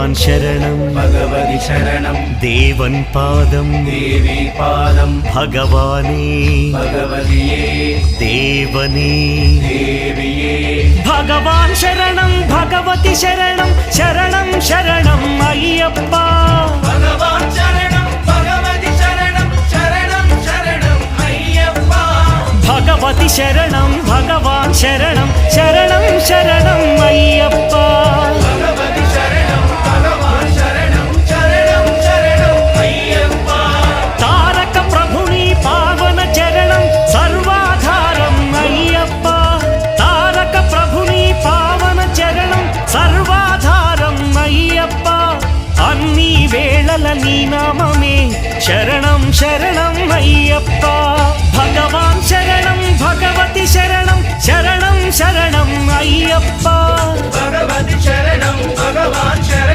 ഭഗവാൻ ശരണം ഭഗവതി ശരണം ദേവൻ പാദം ദേവി പാദം ഭഗവാനേ ഭഗവതിയേ ദേവനേ ദേവിയേ ഭഗവാൻ ശരണം ഭഗവതി ശരണം ശരണം ശരണം അയ്യപ്പ ഭഗവാൻ ശരണം ഭഗവതി ശരണം ശരണം ശരണം അയ്യപ്പ ഭഗവതി ശരണം ഭഗവാൻ ശരണം ശരണം ശരണം അയ്യപ്പ ഭഗവതി ശരണം ഭഗവാൻ ശരണം ശരണം ശരണം അയ്യപ്പ താരക ప్రభుని പാവന ചരണം സർവാധാരം അയ്യപ്പ താരക ప్రభుని పావన చరణం సర్వాధారం అయ్యప్ప అన్ని వేళల నీ నామమే శరణం శరణం అయ్యప్ప భగవాన్ శరణం భగవతి శరణం శరణం శరణం అయ్యప్ప భగవతి శరణం భగవాన్ శరణం